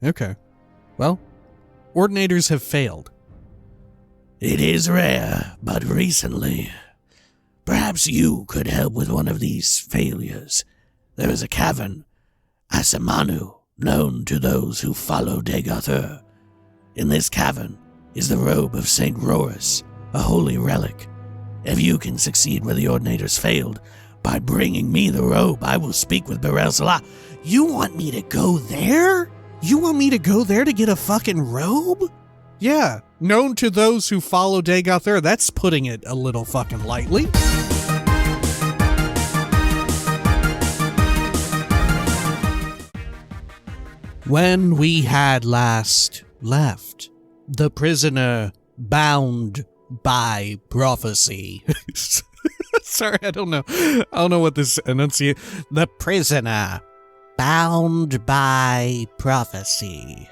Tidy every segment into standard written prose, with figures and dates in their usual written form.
Okay. Well, ordinators have failed. It is rare, but recently. Perhaps you could help with one of these failures. There is a cavern, Asamanu, known to those who follow Degathur. In this cavern is the robe of St. Rorus, a holy relic. If you can succeed where the ordinators failed, by bringing me the robe, I will speak with Hlaalu. You want me to go there? You want me to go there to get a fucking robe? Yeah, known to those who follow Degathur, that's putting it a little fucking lightly. When we had last left, the prisoner bound by prophecy. Sorry, I don't know what this enunciate. The prisoner bound by prophecy.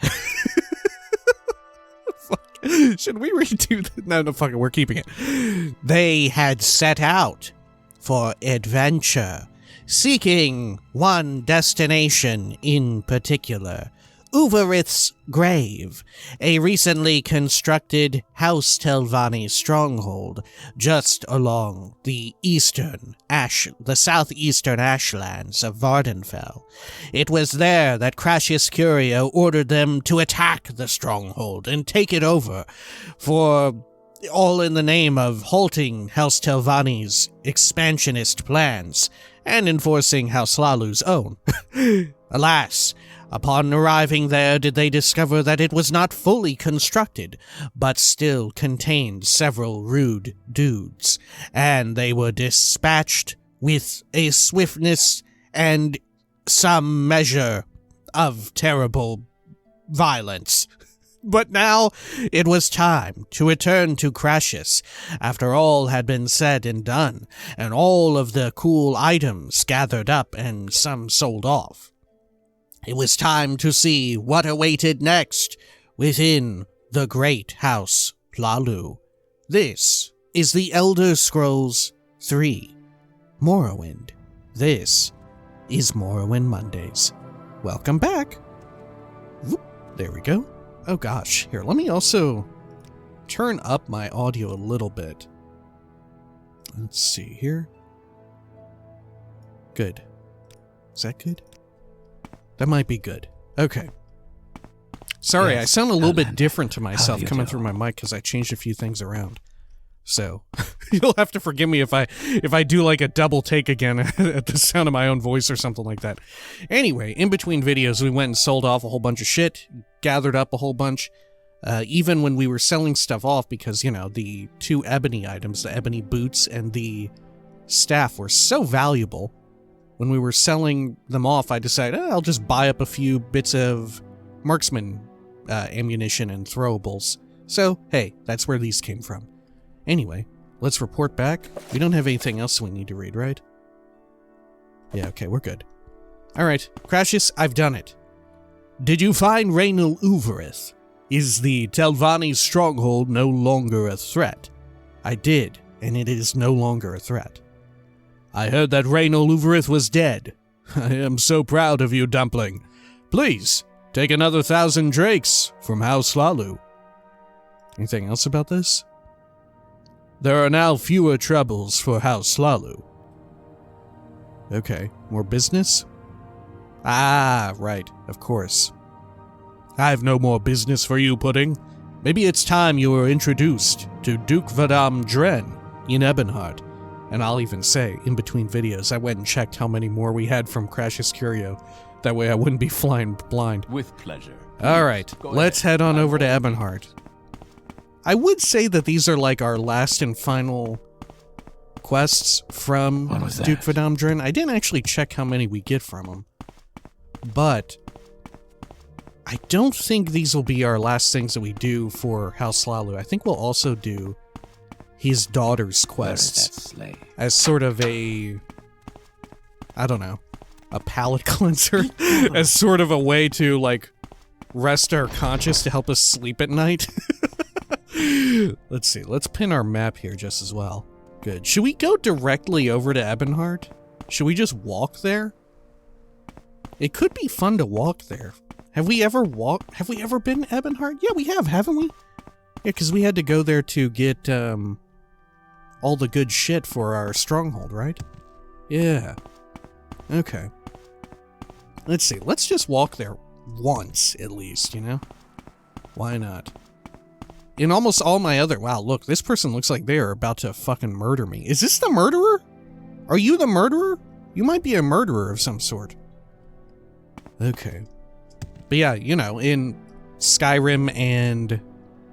Should we redo that? No, fuck it, we're keeping it. They had set out for adventure, seeking one destination in particular, Uvarith's grave, a recently constructed House Telvanni stronghold just along the southeastern ashlands of Vardenfell. It was there that Crassius Curio ordered them to attack the stronghold and take it over, for all in the name of halting House Telvanni's expansionist plans and enforcing House Hlaalu's own. Alas, upon arriving there did they discover that it was not fully constructed, but still contained several rude dudes, and they were dispatched with a swiftness and some measure of terrible violence. But now it was time to return to Crassius, after all had been said and done, and all of the cool items gathered up and some sold off. It was time to see what awaited next within the great House Hlaalu. This is the Elder Scrolls 3 Morrowind. This is Morrowind Mondays. Welcome back. Whoop, there we go. Oh gosh, here, let me also turn up my audio a little bit. Let's see here. Good. Is that good? That might be good. Okay. Sorry, yes, I sound a little bit different to myself coming through my mic because I changed a few things around. So, you'll have to forgive me if I do like a double take again at the sound of my own voice or something like that. Anyway, in between videos, we went and sold off a whole bunch of shit, gathered up a whole bunch, even when we were selling stuff off because, you know, the two ebony items, the ebony boots and the staff were so valuable. When we were selling them off, I decided, I'll just buy up a few bits of marksman ammunition and throwables. So, hey, that's where these came from. Anyway, let's report back. We don't have anything else we need to read, right? Yeah, okay, we're good. Alright, Crassius, I've done it. Did you find Raynal Uvarith? Is the Telvanni stronghold no longer a threat? I did, and it is no longer a threat. I heard that Raynal Uvarith was dead. I am so proud of you, Dumpling. Please, take another 1,000 drakes from House Hlaalu. Anything else about this? There are now fewer troubles for House Hlaalu. Okay, more business? Ah, right, of course. I have no more business for you, Pudding. Maybe it's time you were introduced to Duke Vedam Dren in Ebonheart. And I'll even say, in between videos, I went and checked how many more we had from Crassius Curio. That way I wouldn't be flying blind. With pleasure. Alright, let's head on over to Ebonheart. I would say that these are like our last and final quests from Duke Vedam Dren. I didn't actually check how many we get from him. But I don't think these will be our last things that we do for House Hlaalu. I think we'll also do his daughter's quests as sort of a, I don't know, a palate cleanser, as sort of a way to like rest our conscience to help us sleep at night. Let's see, let's pin our map here just as well. Good. Should we go directly over to Ebonheart? Should we just walk there? It could be fun to walk there. Have we ever been Ebonheart? Yeah, we have, haven't we? Yeah, because we had to go there to get all the good shit for our stronghold, right? Yeah. Okay. Let's see. Let's just walk there once, at least, you know? Why not? In almost all my other... Wow, look, this person looks like they are about to fucking murder me. Is this the murderer? Are you the murderer? You might be a murderer of some sort. Okay. But yeah, you know, in Skyrim and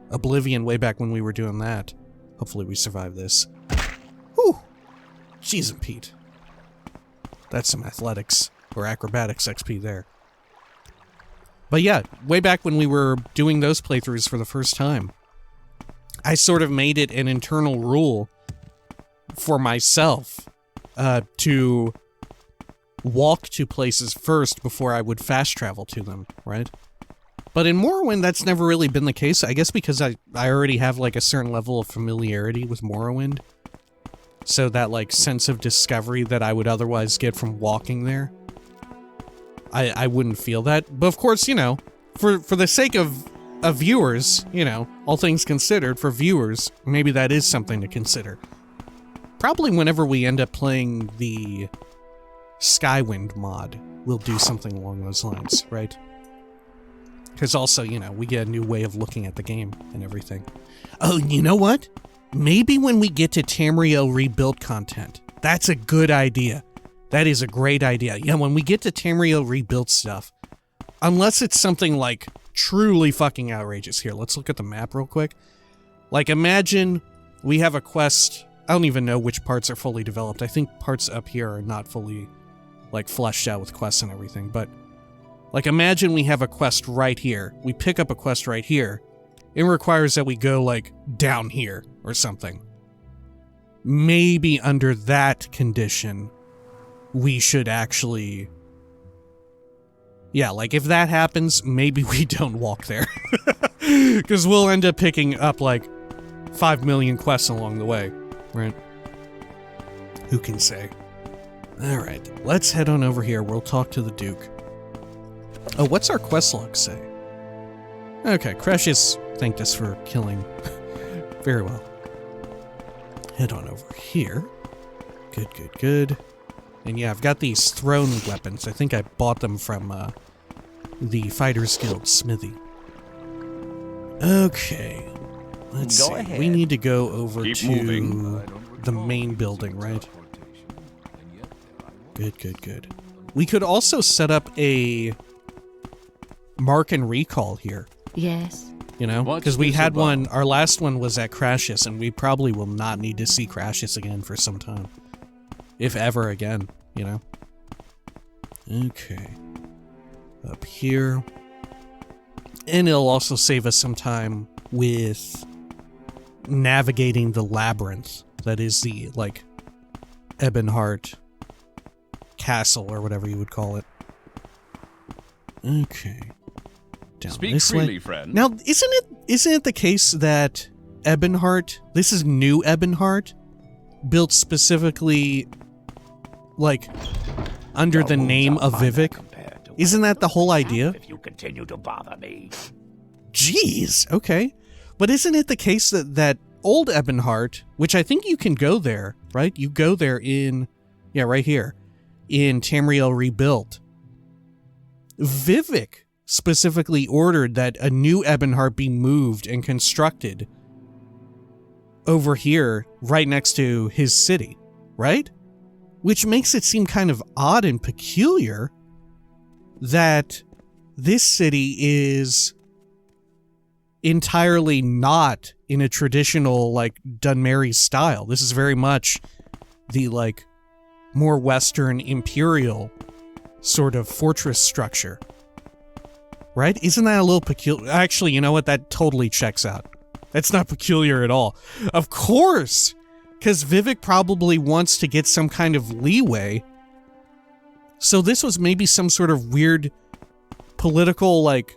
Oblivion way back when we were doing that. Hopefully we survive this. Whew. Jeez and Pete. That's some athletics or acrobatics XP there. But yeah, way back when we were doing those playthroughs for the first time, I sort of made it an internal rule for myself to walk to places first before I would fast travel to them, right? But in Morrowind, that's never really been the case. I guess because I already have like a certain level of familiarity with Morrowind. So that like sense of discovery that I would otherwise get from walking there, I wouldn't feel that. But of course, you know, for the sake of viewers, you know, all things considered, for viewers, maybe that is something to consider. Probably whenever we end up playing the Skywind mod, we'll do something along those lines, right? Because also, you know, we get a new way of looking at the game and everything. Oh, you know what? Maybe when we get to Tamriel Rebuilt content, that's a good idea. That is a great idea. Yeah, when we get to Tamriel Rebuilt stuff, unless it's something like truly fucking outrageous. Here, let's look at the map real quick. Like, imagine we have a quest. I don't even know which parts are fully developed. I think parts up here are not fully, like, fleshed out with quests and everything. But, like, imagine we have a quest right here. We pick up a quest right here. It requires that we go, like, down here or something. Maybe under that condition, we should actually... Yeah, like, if that happens, maybe we don't walk there. Because we'll end up picking up, like, 5 million quests along the way, right? Who can say? Alright, let's head on over here. We'll talk to the Duke. Oh, what's our quest log say? Okay, Crassius thanked us for killing. Very well. Head on over here. Good, good, good. And yeah, I've got these throne weapons. I think I bought them from the Fighters Guild smithy. Okay. Let's see. Ahead. We need to go over Keep to moving. the main building, right? Good, good, good. We could also set up a mark and recall here. Yes. You know, What's because we this had about? one, our last one was at Crassius, and we probably will not need to see Crassius again for some time. If ever again, you know? Okay. Up here. And it'll also save us some time with navigating the labyrinth that is the, like, Ebonheart castle, or whatever you would call it. Okay. Down Speak this freely, way. friend. Now, isn't it the case that Ebonheart, this is new Ebonheart, built specifically, like, under the name of Vivek? Isn't that the whole idea? If you continue to bother me. Jeez, okay. But isn't it the case that old Ebonheart, which I think you can go there, right? You go there in, yeah, right here, in Tamriel Rebuilt. Vivek specifically ordered that a new Ebonheart be moved and constructed over here, right next to his city, right? Which makes it seem kind of odd and peculiar that this city is entirely not in a traditional, like, Dunmeri style. This is very much the, like, more Western imperial sort of fortress structure. Right? Isn't that a little peculiar? Actually, you know what? That totally checks out. That's not peculiar at all. Of course! Because Vivek probably wants to get some kind of leeway. So this was maybe some sort of weird political, like,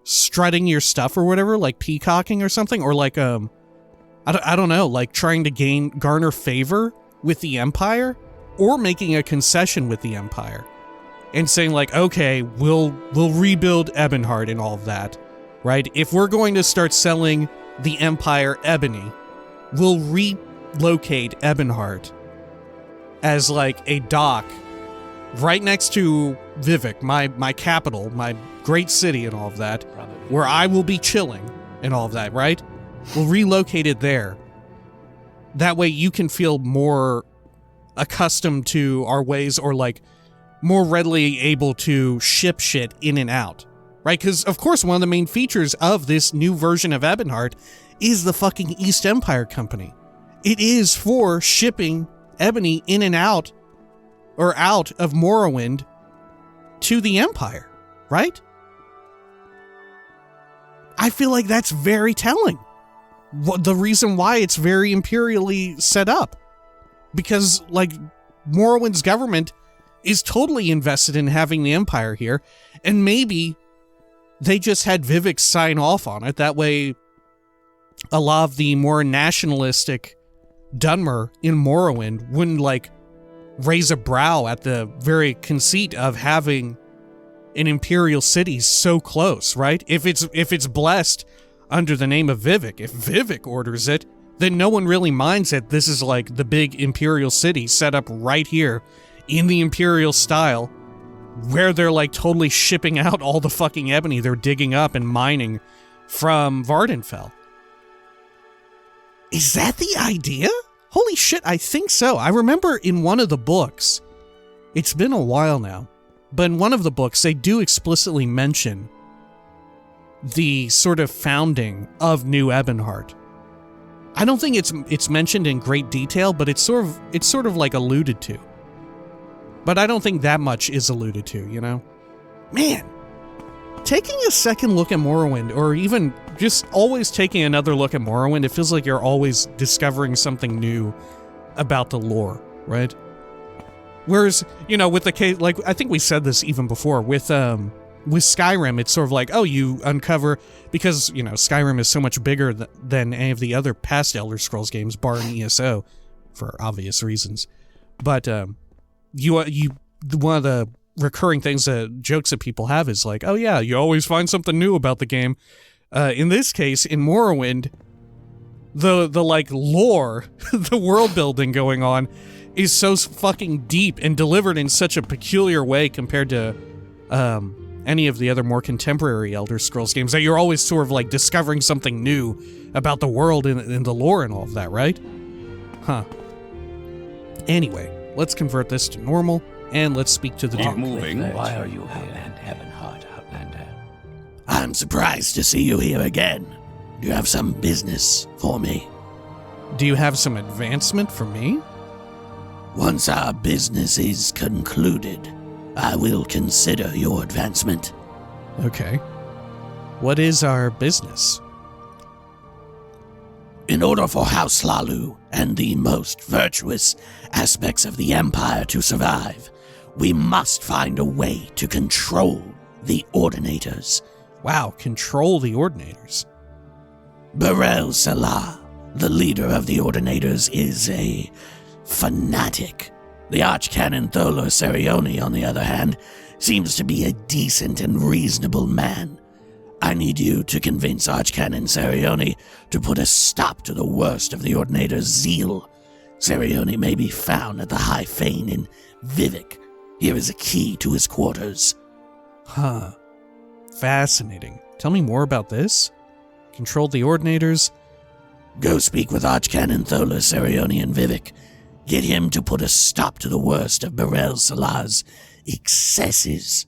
strutting your stuff or whatever, like peacocking or something, or like, I don't know, like trying to garner favor with the Empire, or making a concession with the Empire. and saying like, okay, we'll rebuild Ebonheart and all of that, right? If we're going to start selling the Empire ebony, we'll relocate Ebonheart as like a dock right next to Vivek, my capital, my great city and all of that, where I will be chilling and all of that, right? We'll relocate it there. That way you can feel more accustomed to our ways, or like more readily able to ship shit in and out, right? Because of course one of the main features of this new version of Ebonheart is the fucking East Empire Company. It is for shipping ebony in and out, or out of Morrowind to the Empire, right? I feel like that's very telling. The reason why it's very imperially set up. Because, like, Morrowind's government is totally invested in having the Empire here, and maybe they just had Vivek sign off on it. That way, a lot of the more nationalistic Dunmer in Morrowind wouldn't, like, raise a brow at the very conceit of having an imperial city so close, right? If it's blessed under the name of Vivek, if Vivek orders it, then no one really minds that this is like the big imperial city set up right here in the imperial style, where they're like totally shipping out all the fucking ebony they're digging up and mining from Vardenfell. Is that the idea? Holy shit, I think so. I remember in one of the books, it's been a while now, but in one of the books they do explicitly mention the sort of founding of New Ebonheart. I don't think it's mentioned in great detail, but it's sort of like alluded to. But I don't think that much is alluded to, you know? Man, taking a second look at Morrowind, or even just always taking another look at Morrowind, it feels like you're always discovering something new about the lore, right? Whereas, you know, with the case, like, I think we said this even before, with Skyrim, it's sort of like, oh, you uncover, because, you know, Skyrim is so much bigger than any of the other past Elder Scrolls games, barring ESO, for obvious reasons. But, one of the recurring things jokes that people have is like, oh yeah, you always find something new about the game. In this case, in Morrowind, the like lore, the world building going on is so fucking deep and delivered in such a peculiar way compared to any of the other more contemporary Elder Scrolls games, that you're always sort of like discovering something new about the world and the lore and all of that, right? Huh. Anyway, let's convert this to normal, and let's speak to the Duke. Moving. Why are you here? Ebonheart, Outlander. I'm surprised to see you here again. Do you have some business for me? Do you have some advancement for me? Once our business is concluded, I will consider your advancement. Okay. What is our business? In order for House Hlaalu and the most virtuous aspects of the Empire to survive, we must find a way to control the Ordinators. Wow, control the Ordinators. Barel Salah, the leader of the Ordinators, is a fanatic. The Archcanon Tholer Saryoni, on the other hand, seems to be a decent and reasonable man. I need you to convince Archcanon Saryoni to put a stop to the worst of the Ordinator's zeal. Saryoni may be found at the High Fane in Vivek. Here is a key to his quarters. Huh. Fascinating. Tell me more about this. Control the Ordinators. Go speak with Archcanon Tholer Saryoni in Vivek. Get him to put a stop to the worst of Barel Salah's excesses.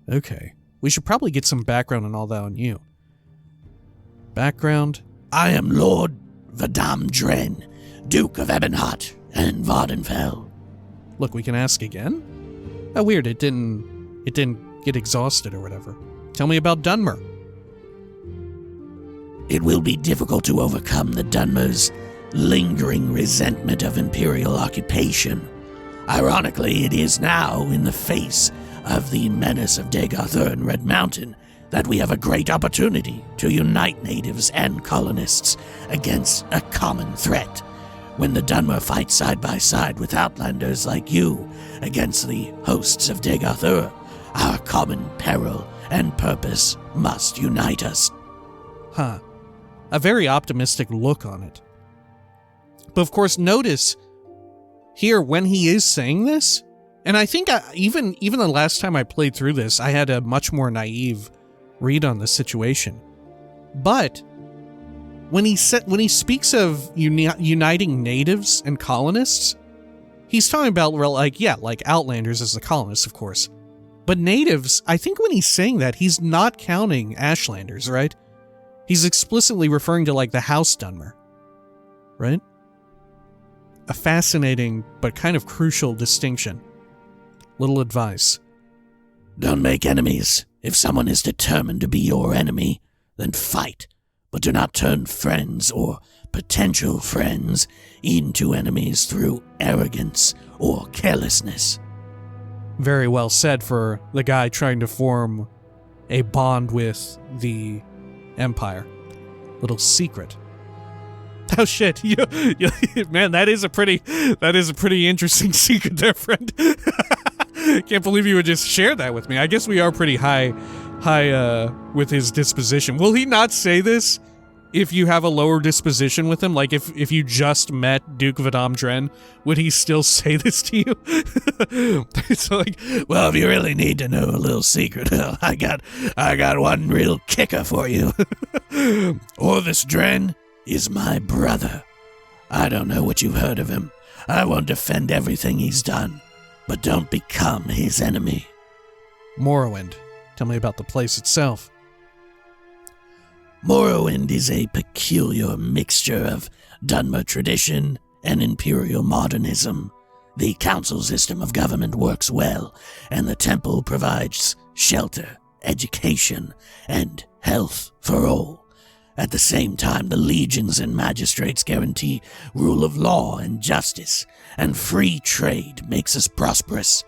Okay. We should probably get some background and all that on you. Background? I am Lord Vedam Dren, Duke of Ebonheart and Vardenfell. Look, we can ask again? Oh, weird, it didn't get exhausted or whatever. Tell me about Dunmer. It will be difficult to overcome the Dunmer's lingering resentment of imperial occupation. Ironically, it is now in the face of the menace of Dagothur and Red Mountain that we have a great opportunity to unite natives and colonists against a common threat. When the Dunmer fight side by side with outlanders like you against the hosts of Dagothr, our common peril and purpose must unite us. Huh. A very optimistic look on it. But of course, notice here when he is saying this, and I think even the last time I played through this, I had a much more naive read on the situation. But when he speaks of uniting natives and colonists, he's talking about like outlanders as the colonists, of course. But natives, I think when he's saying that, he's not counting Ashlanders, right? He's explicitly referring to like the House Dunmer, right? A fascinating but kind of crucial distinction. Little advice. Don't make enemies. If someone is determined to be your enemy, then fight. But do not turn friends or potential friends into enemies through arrogance or carelessness. Very well said for the guy trying to form a bond with the Empire. Little secret. Oh shit! Man, that is a pretty interesting secret there, friend. Can't believe you would just share that with me. I guess we are pretty high with his disposition. Will he not say this if you have a lower disposition with him? Like if you just met Duke Vedam Dren, would he still say this to you? It's like, well, if you really need to know a little secret, I got one real kicker for you. Orvis Dren is my brother. I don't know what you've heard of him. I won't defend everything he's done, but don't become his enemy. Morrowind. Tell me about the place itself. Morrowind is a peculiar mixture of Dunmer tradition and imperial modernism. The council system of government works well, and the temple provides shelter, education, and health for all. At the same time, the legions and magistrates guarantee rule of law and justice, and free trade makes us prosperous.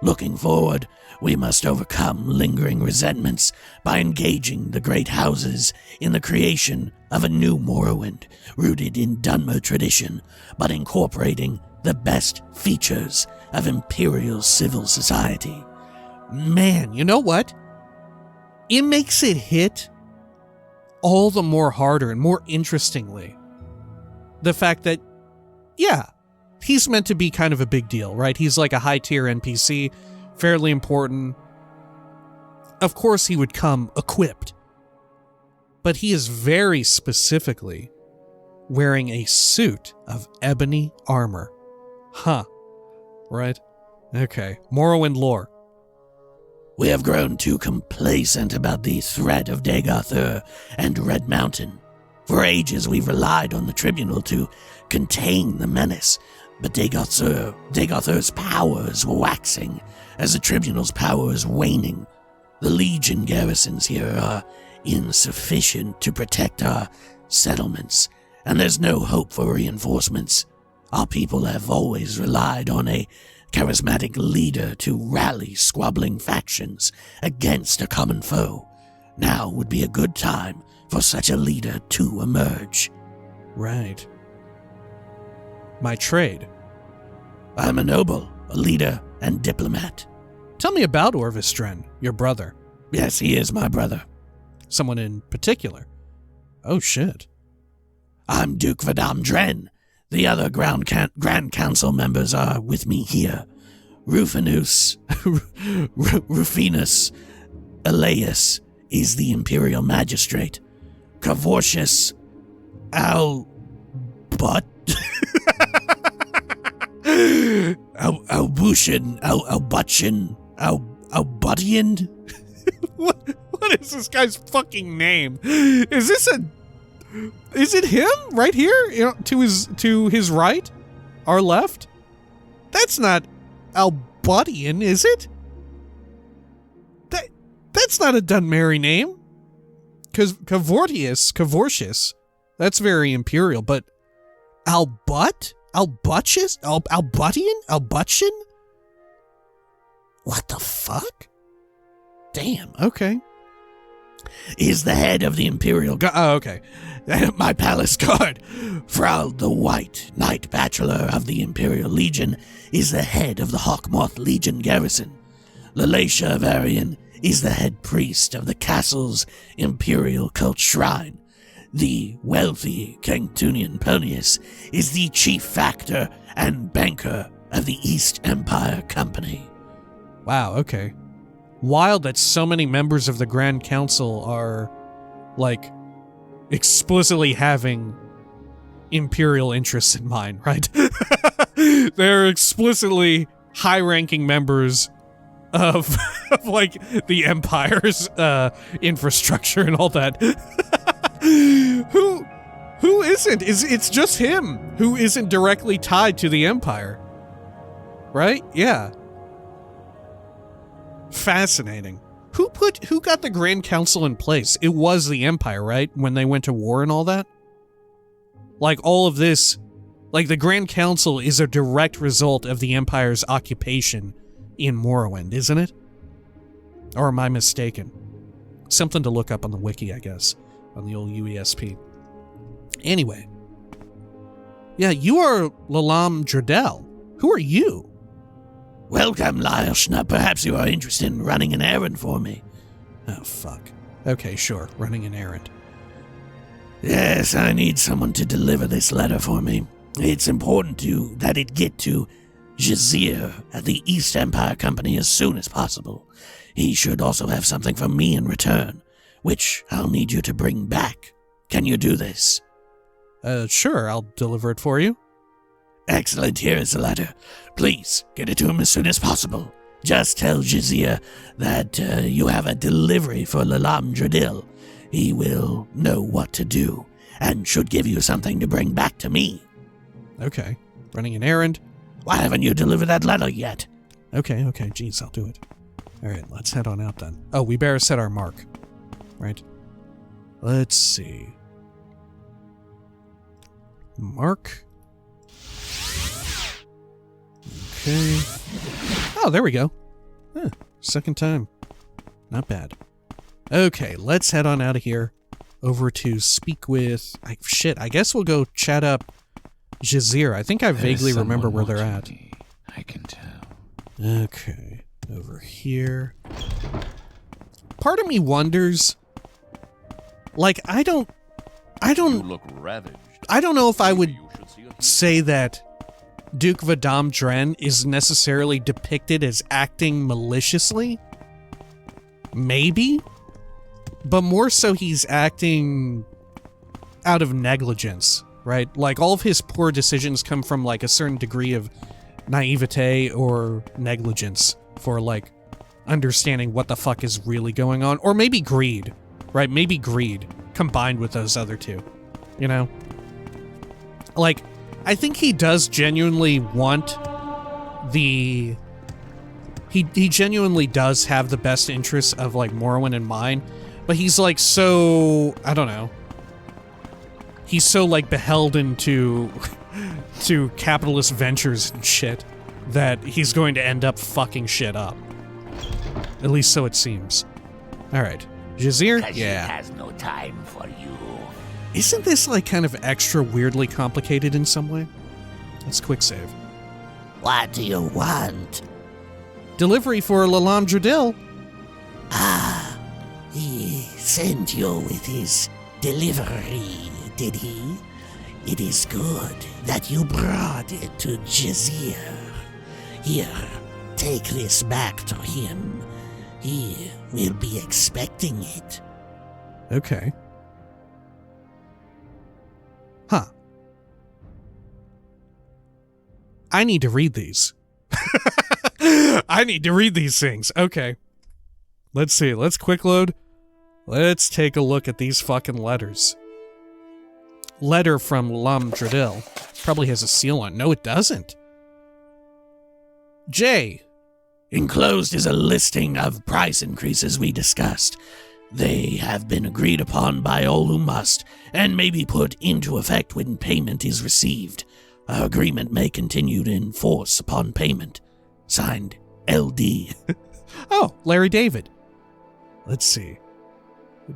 Looking forward, we must overcome lingering resentments by engaging the great houses in the creation of a new Morrowind, rooted in Dunmer tradition, but incorporating the best features of imperial civil society. Man, you know what? It makes it hit all the more harder and more interestingly. The fact that, yeah, he's meant to be kind of a big deal, right? He's like a high-tier NPC, fairly important. Of course he would come equipped. But he is very specifically wearing a suit of ebony armor. Huh. Right? Okay. Morrowind lore. We have grown too complacent about the threat of Dagothr and Red Mountain. For ages we've relied on the Tribunal to contain the menace, but Dagothr's powers were waxing as the Tribunal's power is waning. The Legion garrisons here are insufficient to protect our settlements, and there's no hope for reinforcements. Our people have always relied on a charismatic leader to rally squabbling factions against a common foe. Now would be a good time for such a leader to emerge. Right. My trade. I'm a noble, a leader, and diplomat. Tell me about Orvis Dren, your brother. Yes, he is my brother. Someone in particular? Oh, shit. I'm Duke Vedam Dren. The other Grand Council members are with me here. Rufinus Elias is the Imperial Magistrate. Cavortius Albutian. What is this guy's fucking name? Is it him right here? You know, to his right? Our left? That's not Albutian, is it? That's not a Dunmeri name. Cavortius, that's very imperial, but Albutian? What the fuck? Damn, okay. is the head of the Imperial Guard. Oh, okay. My palace guard, Frau the White, Knight Bachelor of the Imperial Legion, is the head of the Hawkmoth Legion garrison. Lalacia Varian is the head priest of the castle's Imperial Cult Shrine. The wealthy Cantunian Ponius is the chief factor and banker of the East Empire Company. Wow, okay. Wild that so many members of the Grand Council are, like, explicitly having imperial interests in mind, right? They're explicitly high-ranking members of like, the Empire's infrastructure and all that. Who isn't? It's just him who isn't directly tied to the Empire. Right? Yeah. Fascinating. Who got the Grand Council in place? It was the Empire, right? When they went to war and all that? Like, all of this, like, the Grand Council is a direct result of the Empire's occupation in Morrowind, isn't it? Or am I mistaken? Something to look up on the wiki, I guess, on the old UESP. Anyway. Yeah, you are Lalam Dredel. Who are you? Welcome, Lyashna. Perhaps you are interested in running an errand for me. Oh, fuck. Okay, sure. Running an errand. Yes, I need someone to deliver this letter for me. It's important that it get to Jazir at the East Empire Company as soon as possible. He should also have something from me in return, which I'll need you to bring back. Can you do this? Sure. I'll deliver it for you. Excellent. Here is the letter. Please, get it to him as soon as possible. Just tell Jazir that you have a delivery for Lalam Dredil. He will know what to do, and should give you something to bring back to me. Okay. Running an errand. Why haven't you delivered that letter yet? Okay. Jeez, I'll do it. Alright, let's head on out then. Oh, we better set our mark. Right? Let's see. Mark. Okay. Oh, there we go. Second time. Not bad. Okay, let's head on out of here. Over to speak with... I guess we'll go chat up Jazir. I think I vaguely remember where they're at. I can tell. Okay. Over here. Part of me wonders... Like, I don't... You look ravaged. I don't know if I would say that Duke Vedam Dren is necessarily depicted as acting maliciously. Maybe. But more so he's acting out of negligence, right? Like, all of his poor decisions come from, like, a certain degree of naivete or negligence for, like, understanding what the fuck is really going on. Or maybe greed, right? Maybe greed combined with those other two, you know? Like, I think he does genuinely want the... He genuinely does have the best interests of, like, Morrowind in mind, but he's, like, so... I don't know. He's so, like, beholden to capitalist ventures and shit that he's going to end up fucking shit up. At least so it seems. Alright. Jazir? Yeah. He has no time for you. Isn't this, like, kind of extra weirdly complicated in some way? Let's quick save. What do you want? Delivery for Lalam Dredil. Ah, he sent you with his delivery, did he? It is good that you brought it to Jazir. Here, take this back to him. He will be expecting it. Okay. Huh. I need to read these. I need to read these things. Okay. Let's see. Let's quick load. Let's take a look at these fucking letters. Letter from Lalam Dredil. Probably has a seal on it. No, it doesn't. J. Enclosed is a listing of price increases we discussed. They have been agreed upon by all who must, and may be put into effect when payment is received. Our agreement may continue in force upon payment. Signed, LD. Oh, Larry David. Let's see.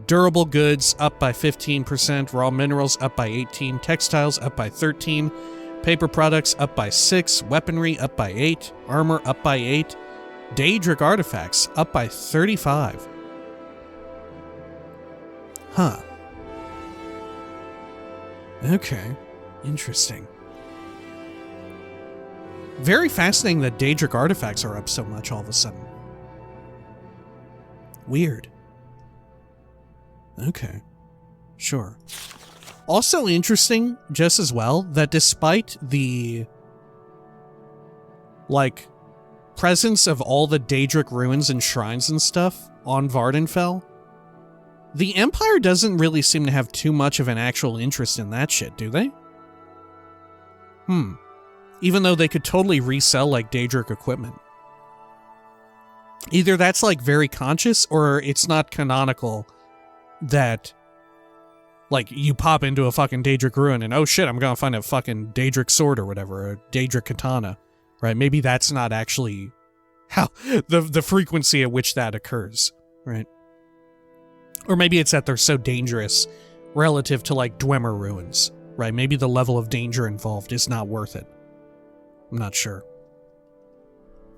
Durable goods up by 15%. Raw minerals up by 18. Textiles up by 13. Paper products up by 6. Weaponry up by 8. Armor up by 8. Daedric artifacts up by 35. Huh. Okay. Interesting. Very fascinating that Daedric artifacts are up so much all of a sudden. Weird. Okay. Sure. Also interesting, just as well, that despite the, like, presence of all the Daedric ruins and shrines and stuff on Vardenfell, the Empire doesn't really seem to have too much of an actual interest in that shit, do they? Even though they could totally resell, like, Daedric equipment. Either that's, like, very conscious, or it's not canonical that, like, you pop into a fucking Daedric ruin and, oh shit, I'm gonna find a fucking Daedric sword or whatever, or a Daedric katana, right? Maybe that's not actually how, the frequency at which that occurs, right? Or maybe it's that they're so dangerous relative to, like, Dwemer ruins, right? Maybe the level of danger involved is not worth it. I'm not sure.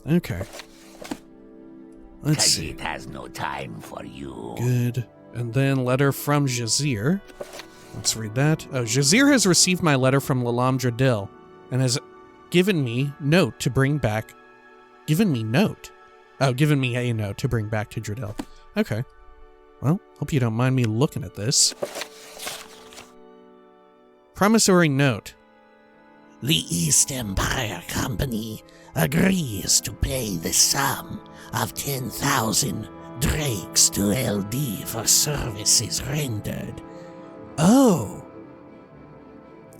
Okay. Let's see. It has no time for you. Good. And then letter from Jazir. Let's read that. Oh, Jazir has received my letter from Lalam Dradil and has given me note to bring back. Given me note? Oh, given me a note to bring back to Dradil. Okay. Well, hope you don't mind me looking at this. Promissory note. The East Empire Company agrees to pay the sum of 10,000 drakes to LD for services rendered. Oh.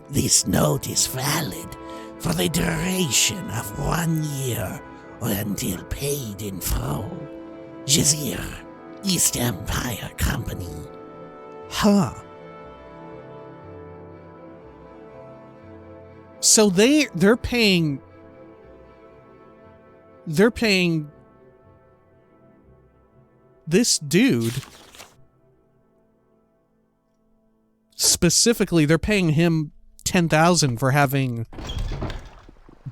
This note is valid for the duration of 1 year or until paid in full. Jazir, East Empire Company. Huh. So they're paying this dude specifically, they're paying him 10,000 for having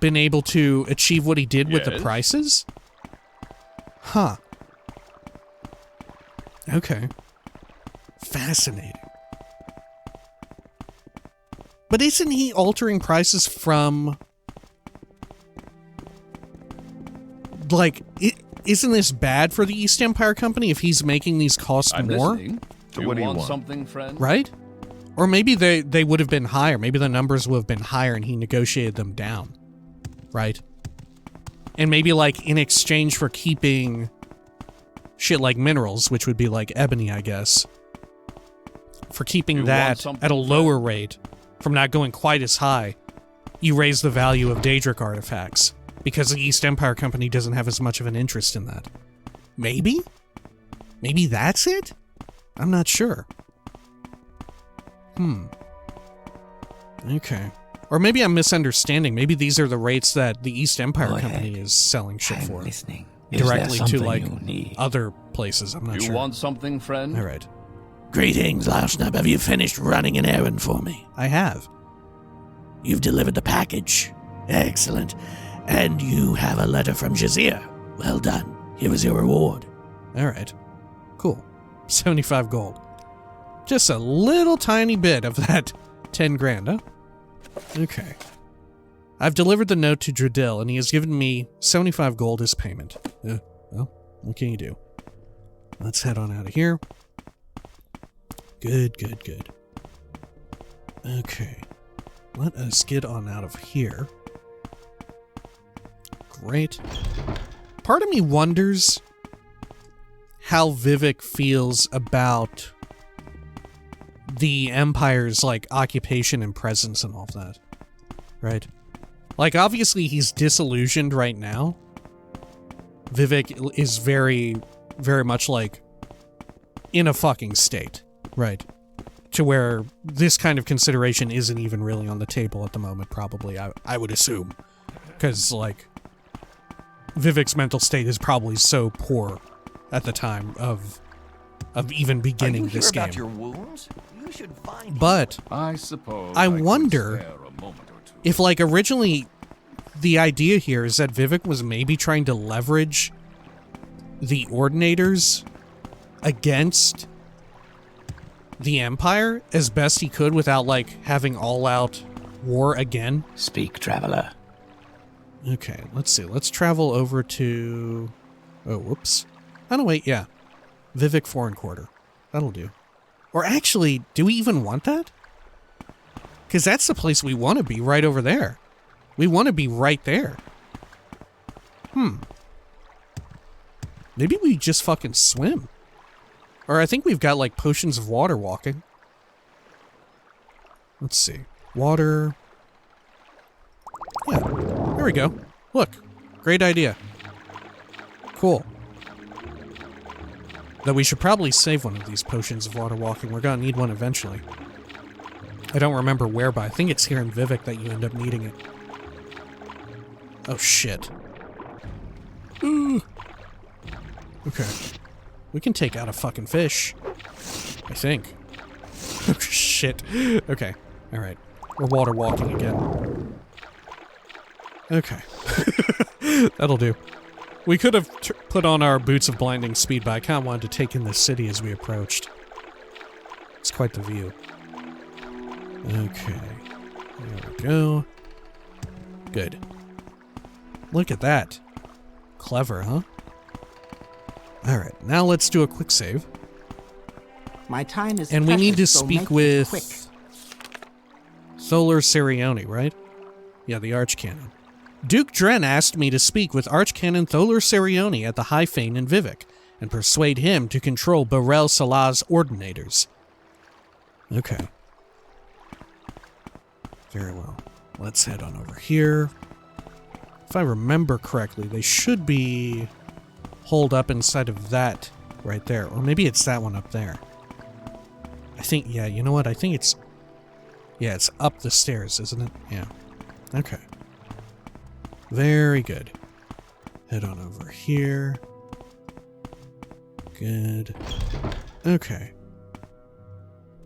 been able to achieve what he did with the prices? Huh. Okay. Fascinating. But isn't he altering prices from, like, isn't this bad for the East Empire Company if he's making these cost more? Do you want something, friend? Right? Or maybe they would have been higher. Maybe the numbers would have been higher and he negotiated them down. Right? And maybe, like, in exchange for keeping shit like minerals, which would be like ebony, I guess, for keeping that at a lower rate, from not going quite as high, you raise the value of Daedric artifacts, because the East Empire Company doesn't have as much of an interest in that. Maybe? Maybe that's it? I'm not sure. Okay. Or maybe I'm misunderstanding. Maybe these are the rates that the East Empire Company is selling shit I'm for. Listening. Directly to, like, other places. I'm not sure. You want something, friend? All right. Greetings, Larsnub. Have you finished running an errand for me? I have. You've delivered the package. Excellent. And you have a letter from Jazir. Well done. Here is your reward. All right. Cool. 75 gold. Just a little tiny bit of that 10 grand, huh? Okay. I've delivered the note to Dradil, and he has given me 75 gold as payment. Well, what can you do? Let's head on out of here. Good. Okay. Let us get on out of here. Great. Part of me wonders how Vivek feels about the Empire's, like, occupation and presence and all of that. Right? Like, obviously he's disillusioned right now. Vivek is very, very much, like, in a fucking state. Right. To where this kind of consideration isn't even really on the table at the moment, probably, I would assume. Because, like, Vivek's mental state is probably so poor at the time of of even beginning this game. About your wounds? You should find but I suppose I could wonder spare a moment or two. if, like, originally the idea here is that Vivek was maybe trying to leverage the Ordinators against the Empire as best he could without, like, having all-out war again. Speak, traveler. Okay, let's see. Let's travel over to... Oh, whoops. Oh, no, wait, yeah. Vivek Foreign Quarter. That'll do. Or actually, do we even want that? Because that's the place we want to be, right over there. We want to be right there. Maybe we just fucking swim. Or I think we've got, like, potions of water walking. Let's see. Water. Yeah, there we go. Look, great idea. Cool. Though we should probably save one of these potions of water walking. We're gonna need one eventually. I don't remember where, but I think it's here in Vivek that you end up needing it. Oh, shit. Ooh. Okay. We can take out a fucking fish. I think. Oh, shit. Okay. Alright. We're water walking again. Okay. That'll do. We could have put on our boots of blinding speed, but I kind of wanted to take in the city as we approached. It's quite the view. Okay. There we go. Good. Look at that. Clever, huh? Alright, now let's do a quick save. My time is and we need to precious, so speak make it with quick. Tholer Saryoni, right? Yeah, the Archcanon. Duke Dren asked me to speak with Archcanon Tholer Saryoni at the High Fane in Vivek and persuade him to control Barel Salah's Ordinators. Okay. Very well. Let's head on over here. If I remember correctly, they should be holed up inside of that right there. Or maybe it's that one up there. I think, yeah, you know what? I think it's... Yeah, it's up the stairs, isn't it? Yeah. Okay. Very good. Head on over here. Good. Okay.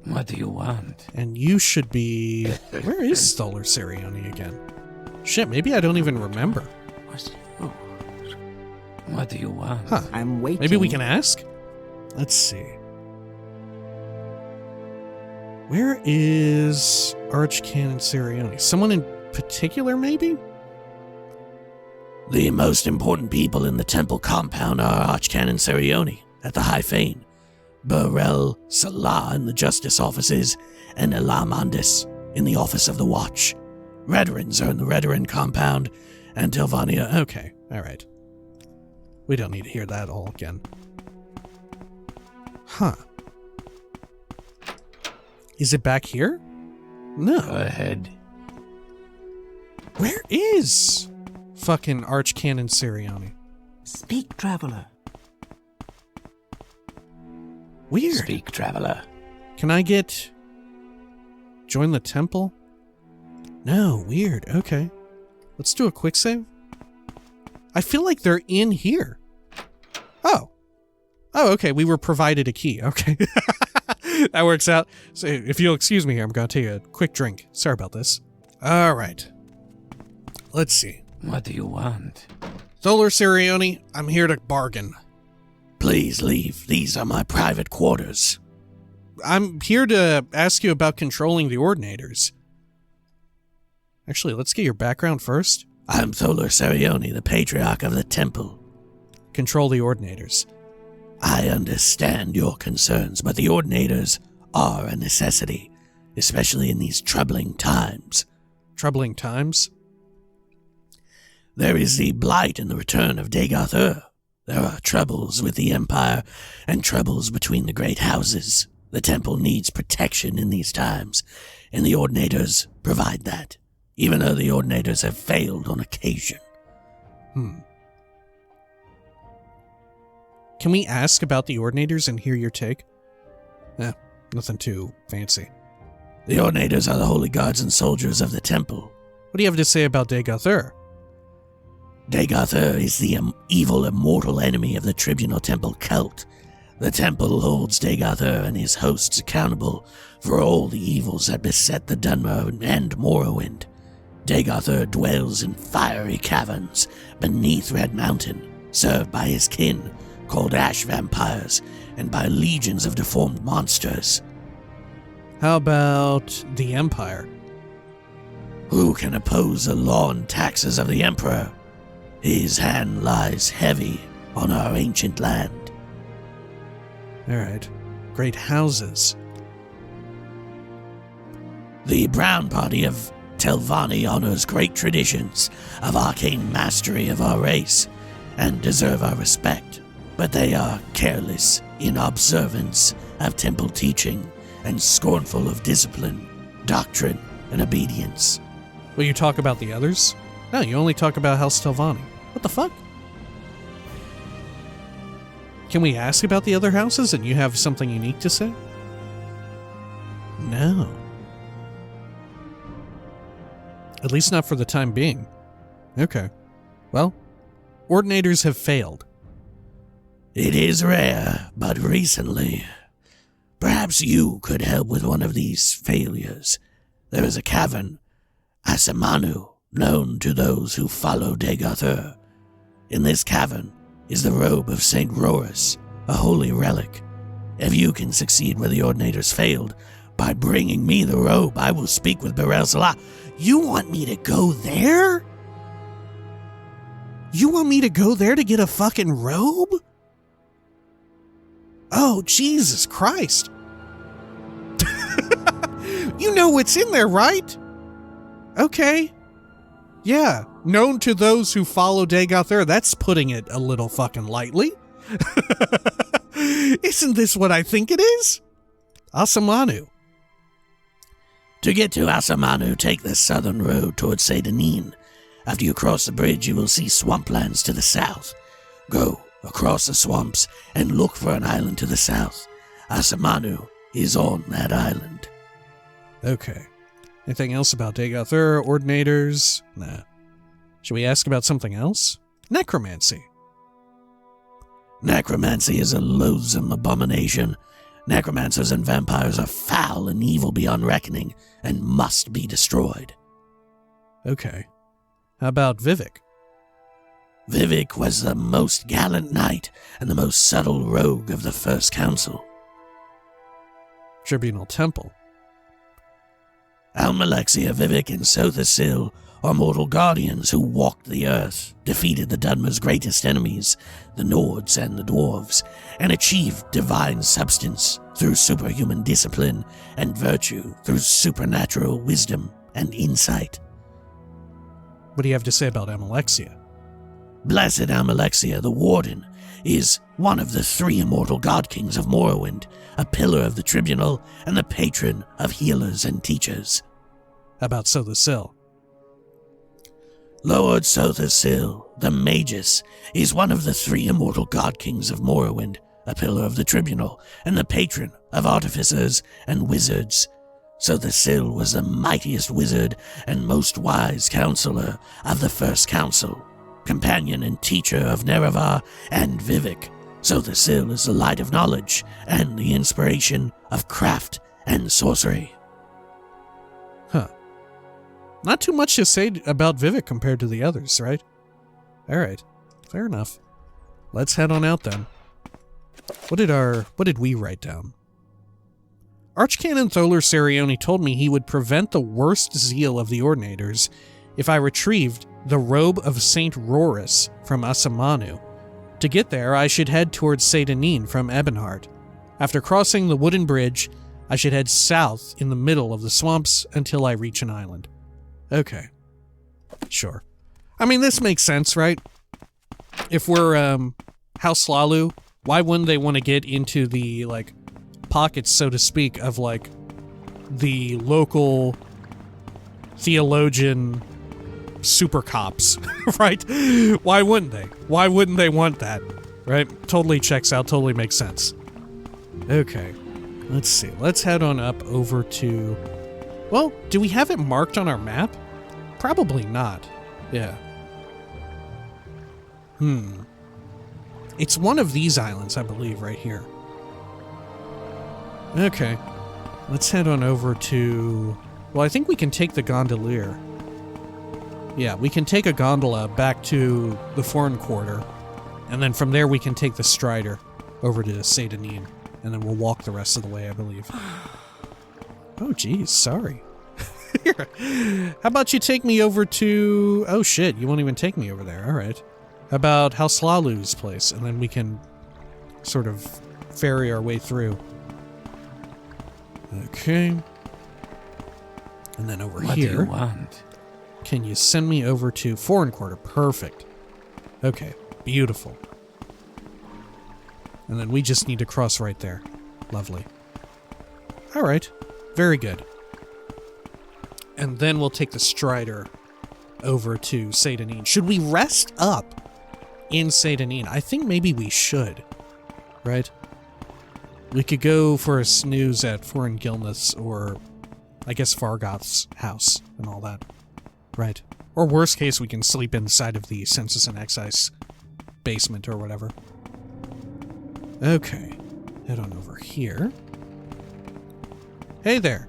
What do you want? And you should be... Where is Tholer Saryoni again? Shit, maybe I don't even remember. What do you want? Huh. I'm waiting. Maybe we can ask? Let's see. Where is Archcanon Saryoni? Someone in particular, maybe? The most important people in the temple compound are Archcanon Saryoni at the High Fane, Barel Salah in the Justice offices, and Elamandis in the Office of the Watch. Redrins are in the Redrin compound, and Tilvania... Okay, alright. We don't need to hear that all again. Huh. Is it back here? No. Go ahead. Where is fucking Archcanon Saryoni? Speak, traveler. Weird. Speak, traveler. Can I get... Join the temple? No, weird. Okay. Let's do a quick save. I feel like they're in here. Oh. Oh, okay. We were provided a key. Okay. That works out. So if you'll excuse me here, I'm going to take a quick drink. Sorry about this. All right. Let's see. What do you want? Tholer Saryoni, I'm here to bargain. Please leave. These are my private quarters. I'm here to ask you about controlling the Ordinators. Actually, let's get your background first. I'm Tholer Saryoni, the Patriarch of the Temple. Control the Ordinators. I understand your concerns, but the Ordinators are a necessity, especially in these troubling times. Troubling times? There is the blight and the return of Dagoth. There are troubles with the Empire and troubles between the great houses. The temple needs protection in these times, and the Ordinators provide that, even though the Ordinators have failed on occasion. Can we ask about the Ordinators and hear your take? Nothing too fancy. The Ordinators are the holy guards and soldiers of the temple. What do you have to say about Dagoth? Dagoth is the evil immortal enemy of the Tribunal Temple cult. The temple holds Dagothr and his hosts accountable for all the evils that beset the Dunmer and Morrowind. Dagothr dwells in fiery caverns beneath Red Mountain, served by his kin, called ash vampires, and by legions of deformed monsters. How about the Empire? Who can oppose the law and taxes of the Emperor? His hand lies heavy on our ancient land. Alright. Great houses. The Brown Party of Telvanni honors great traditions of arcane mastery of our race and deserve our respect, but they are careless in observance of temple teaching and scornful of discipline, doctrine, and obedience. Will you talk about the others? No, you only talk about House Telvanni. What the fuck? Can we ask about the other houses and you have something unique to say? No. At least not for the time being. Okay. Well, ordinators have failed. It is rare, but recently. Perhaps you could help with one of these failures. There is a cavern, Asamanu, known to those who follow Dagothr. In this cavern is the robe of Saint Rorus, a holy relic. If you can succeed where the ordinators failed, by bringing me the robe, I will speak with Hlaalu. You want me to go there? You want me to go there to get a fucking robe? Oh, Jesus Christ. You know what's in there, right? Okay. Yeah, known to those who follow Dagothr. That's putting it a little fucking lightly. Isn't this what I think it is? Asamanu. To get to Asamanu, take the southern road towards Seydanin. After you cross the bridge, you will see swamplands to the south. Go across the swamps and look for an island to the south. Asamanu is on that island. Okay. Anything else about Dagothr, ordinators? Nah. Should we ask about something else? Necromancy. Necromancy is a loathsome abomination. Necromancers and vampires are foul and evil beyond reckoning and must be destroyed. Okay. How about Vivek? Vivek was the most gallant knight and the most subtle rogue of the First Council. Tribunal Temple. Almalexia, Vivek, and Sothasil are mortal guardians who walked the earth, defeated the Dunmer's greatest enemies, the Nords and the Dwarves, and achieved divine substance through superhuman discipline and virtue through supernatural wisdom and insight. What do you have to say about Almalexia? Blessed Almalexia, the Warden, is one of the 3 immortal god kings of Morrowind, a pillar of the tribunal and the patron of healers and teachers. How about Sothasil? Lord Sothasil, the Magus, is one of the 3 immortal god kings of Morrowind, a pillar of the tribunal and the patron of artificers and wizards. Sothasil was the mightiest wizard and most wise counselor of the First Council, companion and teacher of Nerevar and Vivek. Sothasil is the light of knowledge and the inspiration of craft and sorcery. Huh. Not too much to say about Vivek compared to the others, right? Alright. Fair enough. Let's head on out then. What did we write down? Archcanon Tholer Saryoni told me he would prevent the worst zeal of the Ordinators if I retrieved the robe of Saint Rorus from Asamanu. To get there, I should head towards Seydanin from Ebonheart. After crossing the wooden bridge, I should head south in the middle of the swamps until I reach an island. Okay. Sure. I mean, this makes sense, right? If we're, House Hlaalu, why wouldn't they want to get into the, like, pockets, so to speak, of, like, the local theologian super cops, right? Why wouldn't they? Why wouldn't they want that, right? Totally checks out, totally makes sense. Okay, let's see. Let's head on up over to... Well, do we have it marked on our map? Probably not. Yeah. It's one of these islands, I believe, right here. Okay. Let's head on over to... Well, I think we can take the gondolier. Yeah, we can take a gondola back to the foreign quarter, and then from there we can take the Strider over to Seydanin, and then we'll walk the rest of the way, I believe. Oh, geez, sorry. Here, how about you take me over to... Oh, shit, you won't even take me over there, alright. How about House Hlaalu's place, and then we can sort of ferry our way through. Okay. And then over What here... do you want? Can you send me over to foreign quarter? Perfect. Okay, beautiful. And then we just need to cross right there. Lovely. Alright, very good. And then we'll take the Strider over to Seydanin. Should we rest up in Seydanin? I think maybe we should. Right? We could go for a snooze at Foreign Gilneth's or, I guess, Fargoth's house and all that. Right. Or worst case, we can sleep inside of the Census and Excise basement or whatever. Okay. Head on over here. Hey there.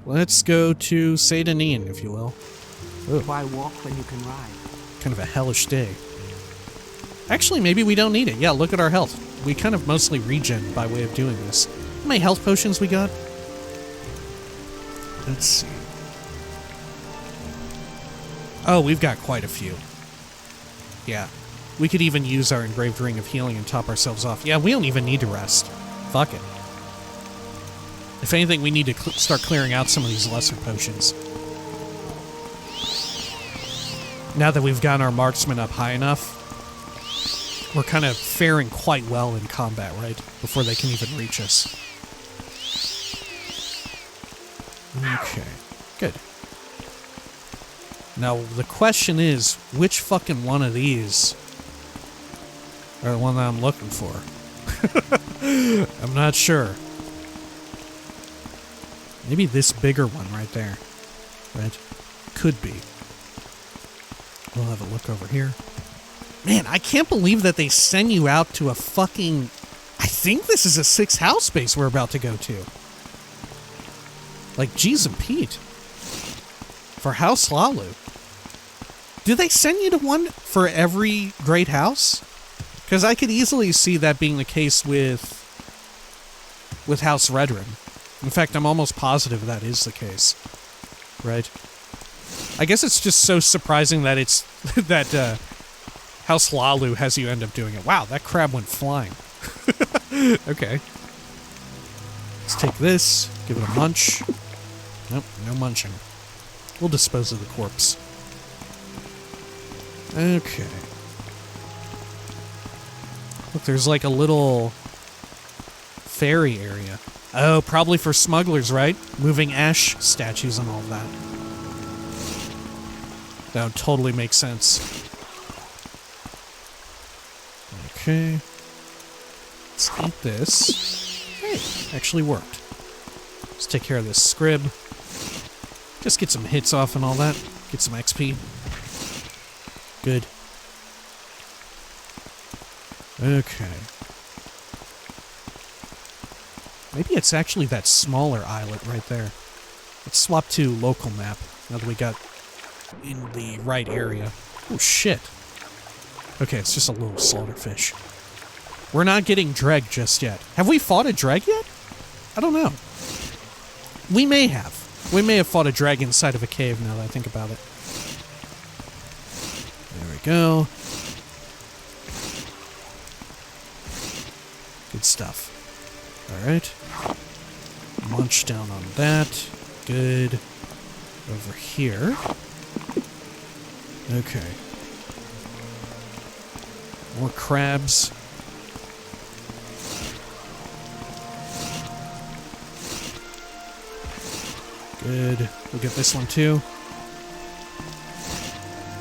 Let's go to Seydanin, if you will. Ooh, Why walk when you can ride? kind of a hellish day. Actually, maybe we don't need it. Yeah, look at our health. We kind of mostly regen by way of doing this. How many health potions we got? Let's see. Oh, we've got quite a few. Yeah. We could even use our engraved ring of healing and top ourselves off. Yeah, we don't even need to rest. Fuck it. If anything, we need to start clearing out some of these lesser potions. Now that we've gotten our marksman up high enough, we're kind of faring quite well in combat, right? Before they can even reach us. Okay, good. Now, the question is, which fucking one of these are the one that I'm looking for? I'm not sure. Maybe this bigger one right there. Right? Could be. We'll have a look over here. Man, I can't believe that they send you out to a fucking... I think this is a 6th house base we're about to go to. Like, jeez and Pete. For House Hlaalu. Do they send you to one for every great house? Because I could easily see that being the case with House Redren. In fact, I'm almost positive that is the case. Right? I guess it's just so surprising that it's... that, House Hlaalu has you end up doing it. Wow, that crab went flying. Okay. Let's take this, give it a munch. Nope, no munching. We'll dispose of the corpse. Okay. Look, there's like a little ferry area. Oh, probably for smugglers, right? Moving ash statues and all that. That would totally make sense. Okay. Let's eat this. Hey, actually worked. Let's take care of this scrib. Just get some hits off and all that. Get some XP. Good. Okay. Maybe it's actually that smaller islet right there. Let's swap to local map now that we got in the right area. Oh, shit. Okay, it's just a little slaughterfish. We're not getting Dreg just yet. Have we fought a Dreg yet? I don't know. We may have. We may have fought a Dreg inside of a cave now that I think about it. There we go. Good stuff. Alright. Munch down on that. Good. Over here. Okay. More crabs. Good. We'll get this one too.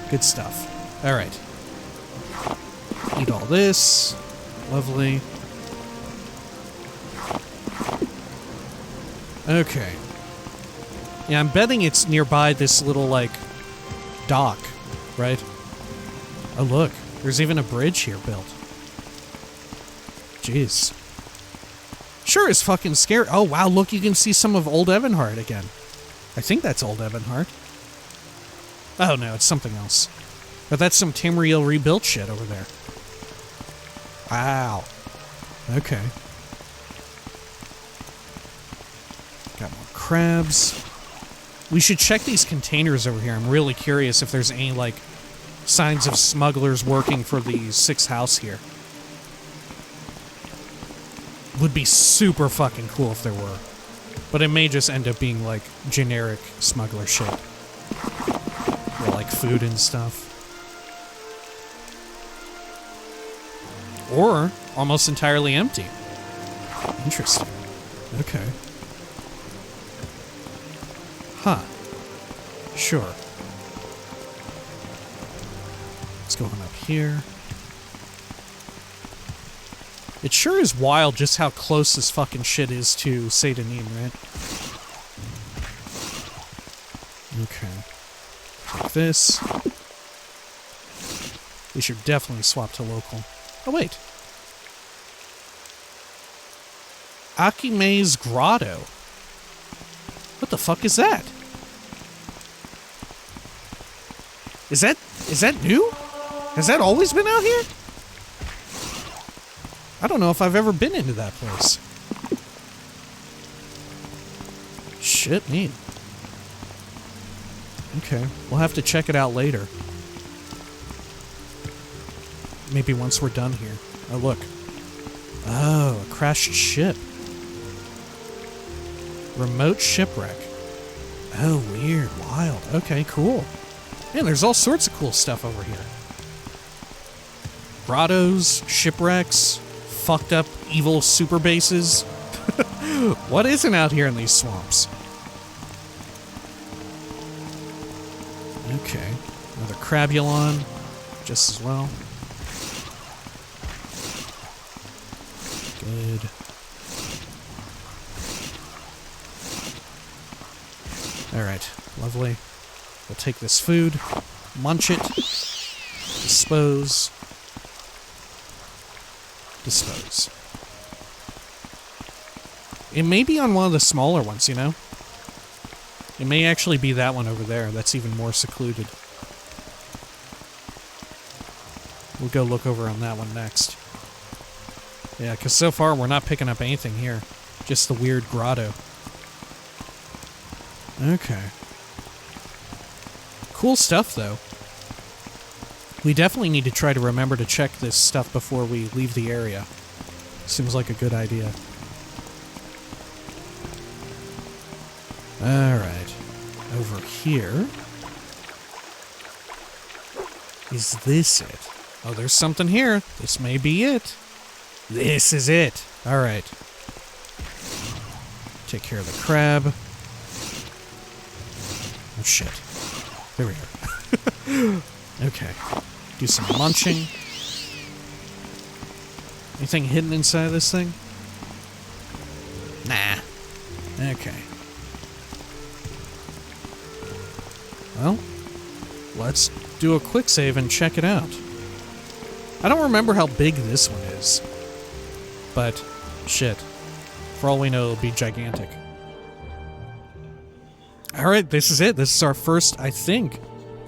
Good stuff. Alright. Eat all this. Lovely. Okay. Yeah, I'm betting it's nearby this little, like, dock, right? Oh, look. There's even a bridge here built. Jeez. Sure is fucking scary. Oh, wow, look, you can see some of Old Ebenhard again. I think that's Old Ebenhard. Oh, no, it's something else. But that's some Tamriel Rebuilt shit over there. Wow. Okay. Got more crabs. We should check these containers over here. I'm really curious if there's any, like, signs of smugglers working for the 6th house here. Would be super fucking cool if there were. But it may just end up being, like, generic smuggler shit. Or, like, food and stuff. Or almost entirely empty. Interesting. Okay. Huh. Sure. Let's go on up here. It sure is wild just how close this fucking shit is to Satanin, right? Okay. Take this. We should definitely swap to local. Oh, wait. Akime's Grotto. What the fuck is that? Is that new? Has that always been out here? I don't know if I've ever been into that place. Shit, neat. Okay, we'll have to check it out later. Maybe once we're done here. Oh, look. Oh, a crashed ship. Remote shipwreck. Oh, weird. Wild. Okay, cool. Man, there's all sorts of cool stuff over here. Grottos, shipwrecks, fucked up evil super bases. What isn't out here in these swamps? Okay. Another Crabulon. Just as well. Good. Alright, lovely. We'll take this food, munch it, dispose. Dispose. It may be on one of the smaller ones, you know? It may actually be that one over there that's even more secluded. We'll go look over on that one next. Yeah, because so far we're not picking up anything here. Just the weird grotto. Okay. Cool stuff, though. We definitely need to try to remember to check this stuff before we leave the area. Seems like a good idea. Alright. Over here. Is this it? Oh, there's something here. This may be it. This is it. Alright. Take care of the crab. Oh, shit. There we are. Okay. Do some munching. Anything hidden inside this thing? Nah. Okay. Well, let's do a quick save and check it out. I don't remember how big this one is. But, shit. For all we know, it'll be gigantic. Alright, this is it. This is our first, I think.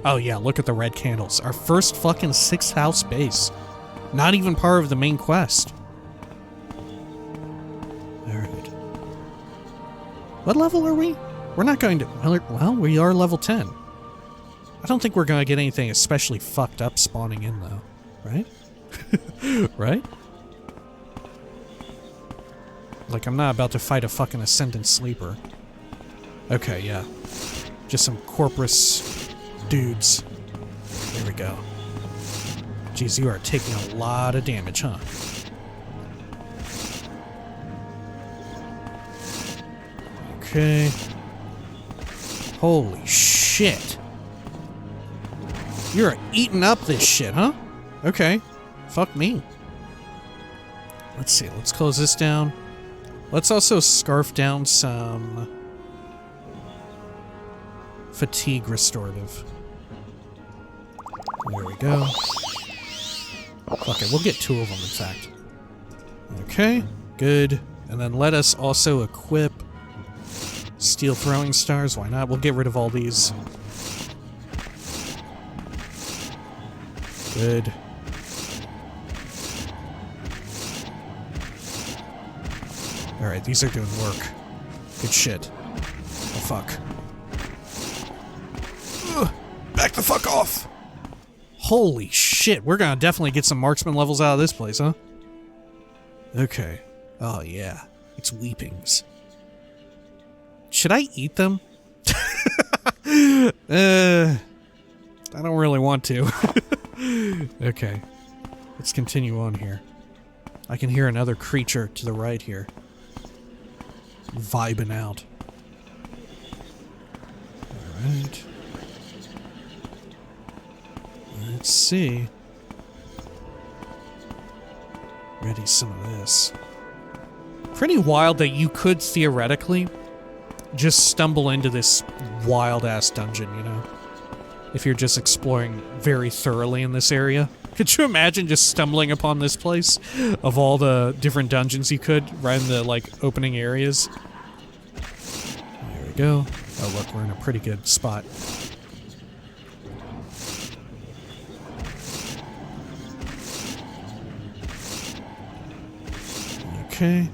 Oh yeah, look at the red candles. Our first fucking 6th house base. Not even part of the main quest. Alright. What level are we? We're not going to... Well, we are level 10. I don't think we're going to get anything especially fucked up spawning in, though. Right? Right? Like, I'm not about to fight a fucking Ascendant Sleeper. Okay, yeah. Just some Corpus dudes. There we go. Jeez, you are taking a lot of damage, huh? Okay. Holy shit. You're eating up this shit, huh? Okay. Fuck me. Let's see. Let's close this down. Let's also scarf down some fatigue restorative. There we go. Fuck it. We'll get 2 of them, in fact. Okay. Good. And then let us also equip steel throwing stars. Why not? We'll get rid of all these. Good. Alright, these are doing work. Good shit. Oh, fuck. Ugh, back the fuck off! Holy shit, we're gonna definitely get some marksman levels out of this place, huh? Okay. Oh, yeah. It's weepings. Should I eat them? I don't really want to. Okay. Let's continue on here. I can hear another creature to the right here. Vibing out. Alright. Let's see. Ready some of this. Pretty wild that you could theoretically just stumble into this wild-ass dungeon, you know? If you're just exploring very thoroughly in this area. Could you imagine just stumbling upon this place? Of all the different dungeons you could, right in the, like, opening areas? There we go. Oh, look, we're in a pretty good spot. Okay.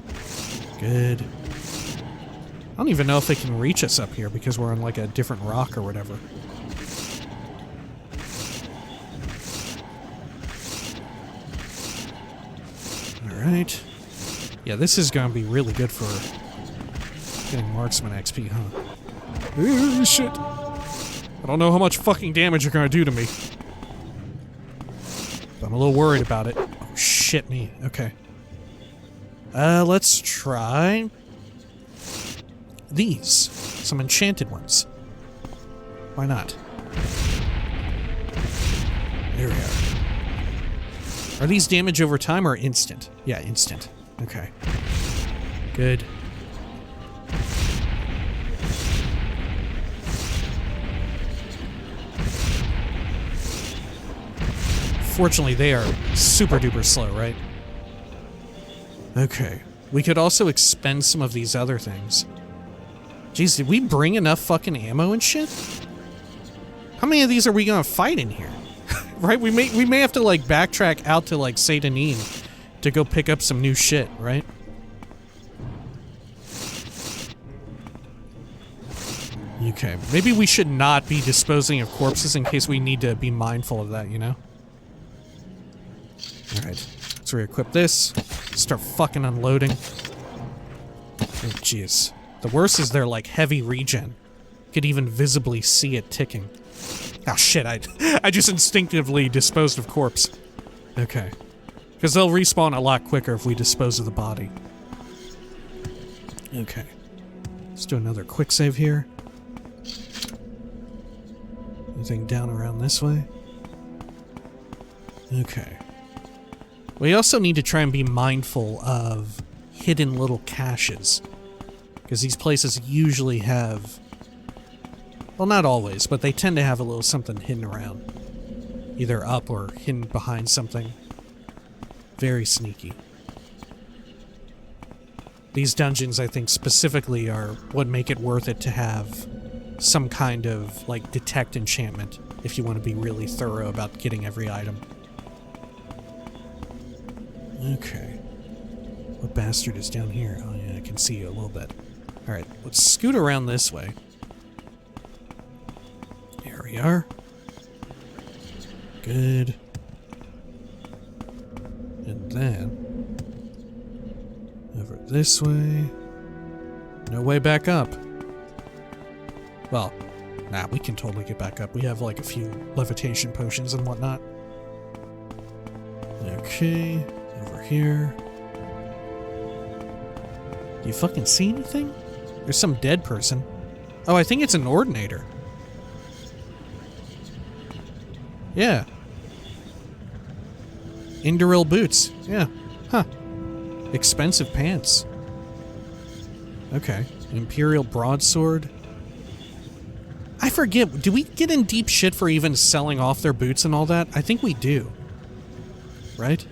Good. I don't even know if they can reach us up here because we're on, like, a different rock or whatever. Alright. Yeah, this is gonna be really good for getting marksman XP, huh? Ooh, shit. I don't know how much fucking damage you're gonna do to me. But I'm a little worried about it. Oh, shit me. Okay. Let's try these. Some enchanted ones. Why not? There we are. Are these damage over time or instant? Yeah, instant. Okay. Good. Fortunately, they are super duper slow, right? Okay. We could also expend some of these other things. Jeez, did we bring enough fucking ammo and shit? How many of these are we gonna fight in here? Right? We may have to, like, backtrack out to, like, Satanin to go pick up some new shit, right? Okay. Maybe we should not be disposing of corpses in case we need to be mindful of that, you know? Alright. Let's re-equip this. Start fucking unloading. Oh, jeez. The worst is their, like, heavy regen. You could even visibly see it ticking. Oh, shit. I just instinctively disposed of corpse. Okay. Because they'll respawn a lot quicker if we dispose of the body. Okay. Let's do another quick save here. Anything down around this way? Okay. We also need to try and be mindful of hidden little caches. Because these places usually have... Well, not always, but they tend to have a little something hidden around. Either up or hidden behind something. Very sneaky. These dungeons, I think, specifically are what make it worth it to have some kind of, like, detect enchantment, if you want to be really thorough about getting every item. Okay. What bastard is down here? Oh yeah, I can see you a little bit. Alright, let's scoot around this way. Here we are. Good. And then... over this way. No way back up. Well, nah, we can totally get back up. We have like a few levitation potions and whatnot. Okay, over here. Do you fucking see anything? There's some dead person. Oh, I think it's an ordinator. Yeah. Induril boots. Yeah. Huh. Expensive pants. Okay. Imperial broadsword. I forget, do we get in deep shit for even selling off their boots and all that? I think we do. Right?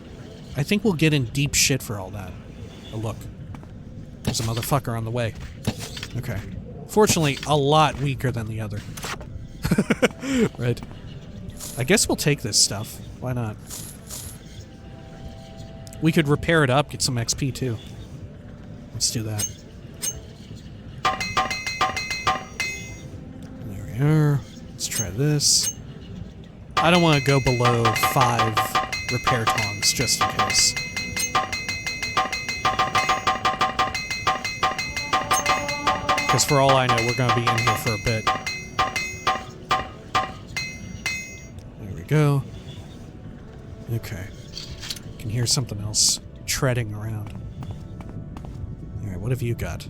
I think we'll get in deep shit for all that. Oh, look. There's a motherfucker on the way. Okay. Fortunately, a lot weaker than the other. Right. I guess we'll take this stuff. Why not? We could repair it up, get some XP too. Let's do that. There we are. Let's try this. I don't want to go below 5 repair tongs, just in case. Because for all I know, we're going to be in here for a bit. There we go. Okay. I can hear something else treading around. Alright, what have you got?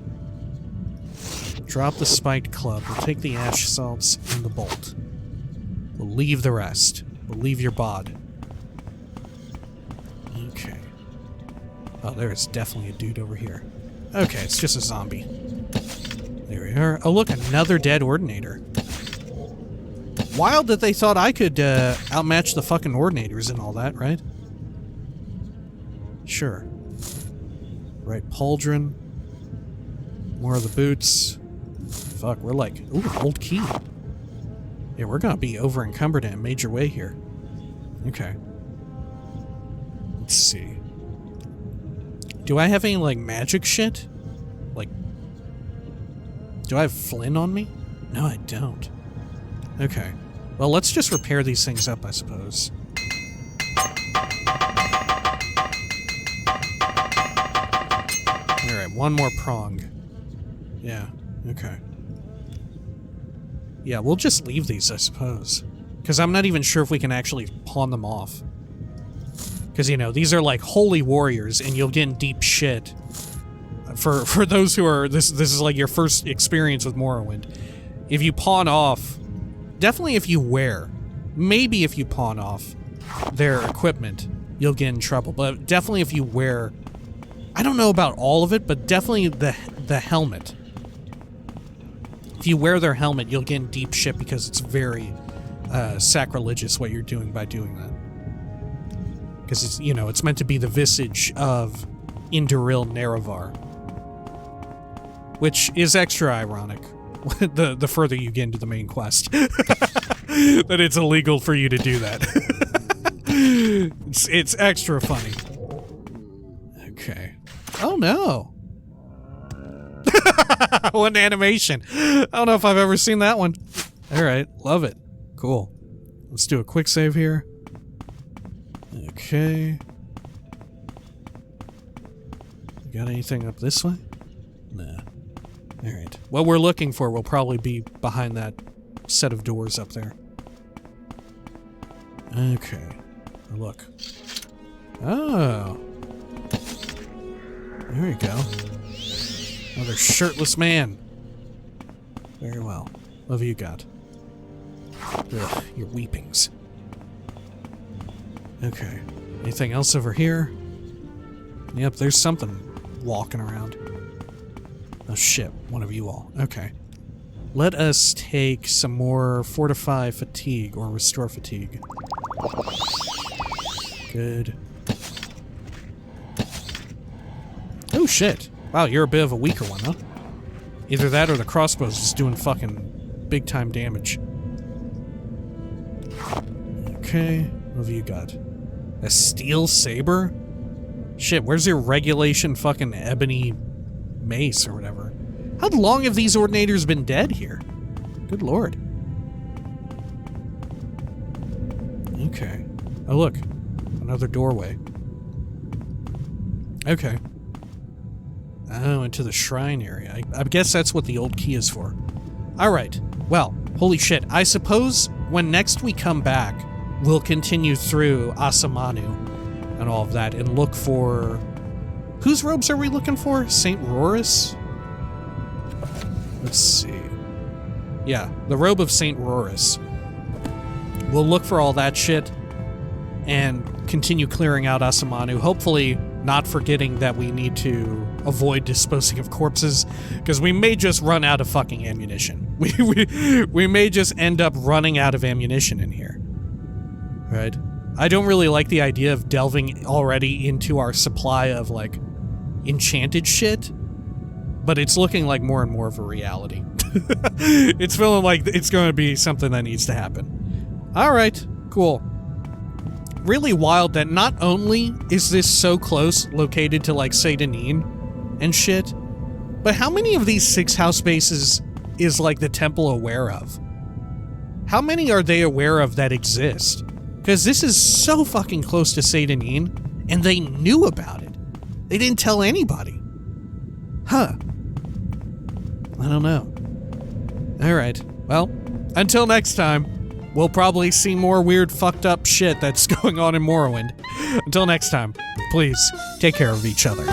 Drop the spiked club. We'll take the ash salts and the bolt. We'll leave the rest. We'll leave your bod. Okay. Oh, there's definitely a dude over here. Okay, it's just a zombie. There we are. Oh, look, another dead Ordinator. Wild that they thought I could outmatch the fucking Ordinators and all that, right? Sure. Right, pauldron. More of the boots. Fuck, we're like... Ooh, an old key. Yeah, we're gonna be over encumbered in a major way here. Okay. Let's see. Do I have any, like, magic shit? Like... Do I have Flynn on me? No, I don't. Okay. Well, let's just repair these things up, I suppose. Alright, one more prong. Yeah, okay. Yeah, we'll just leave these, I suppose. Because I'm not even sure if we can actually pawn them off. Because, you know, these are like holy warriors, and you'll get in deep shit. For those who are... This is like your first experience with Morrowind. If you pawn off... Definitely if you wear. Maybe if you pawn off their equipment, you'll get in trouble. But definitely if you wear... I don't know about all of it, but definitely the helmet. If you wear their helmet, you'll get in deep shit because it's very sacrilegious what you're doing by doing that. Because it's, you know, it's meant to be the visage of Induril Nerevar. Which is extra ironic the further you get into the main quest. That it's illegal for you to do that. It's extra funny. Okay. Oh no. What animation. I don't know if I've ever seen that one. Alright, love it. Cool. Let's do a quick save here. Okay. Got anything up this way? Nah. Alright. What we're looking for will probably be behind that set of doors up there. Okay. Look. Oh. There we go. Another shirtless man. Very well. What have you got? Ugh, your weepings. Okay. Anything else over here? Yep, there's something walking around. Oh shit, one of you all. Okay. Let us take some more Fortify Fatigue, or Restore Fatigue. Good. Oh shit. Wow, you're a bit of a weaker one, huh? Either that or the crossbow's just doing fucking big time damage. Okay, what have you got? A steel saber? Shit, where's your regulation fucking ebony mace or whatever? How long have these Ordinators been dead here? Good lord. Okay. Oh look, another doorway. Okay. Oh, into the shrine area. I guess that's what the old key is for. Alright. Well, holy shit. I suppose when next we come back, we'll continue through Asamanu and all of that and look for... Whose robes are we looking for? St. Roris? Let's see. Yeah, the robe of St. Roris. We'll look for all that shit and continue clearing out Asamanu. Hopefully not forgetting that we need to avoid disposing of corpses, because we may just run out of fucking ammunition. We may just end up running out of ammunition in here. Right? I don't really like the idea of delving already into our supply of, like, enchanted shit. but it's looking like more and more of a reality. It's feeling like it's going to be something that needs to happen. All right, cool. Really wild that not only is this so close located to like Saint Denis and shit, but how many of these 6 house bases is like the temple aware of? How many are they aware of that exist? Because this is so fucking close to Saint Denis, and they knew about it. They didn't tell anybody. Huh. I don't know. Alright, well, until next time, we'll probably see more weird fucked up shit that's going on in Morrowind. Until next time, please, take care of each other.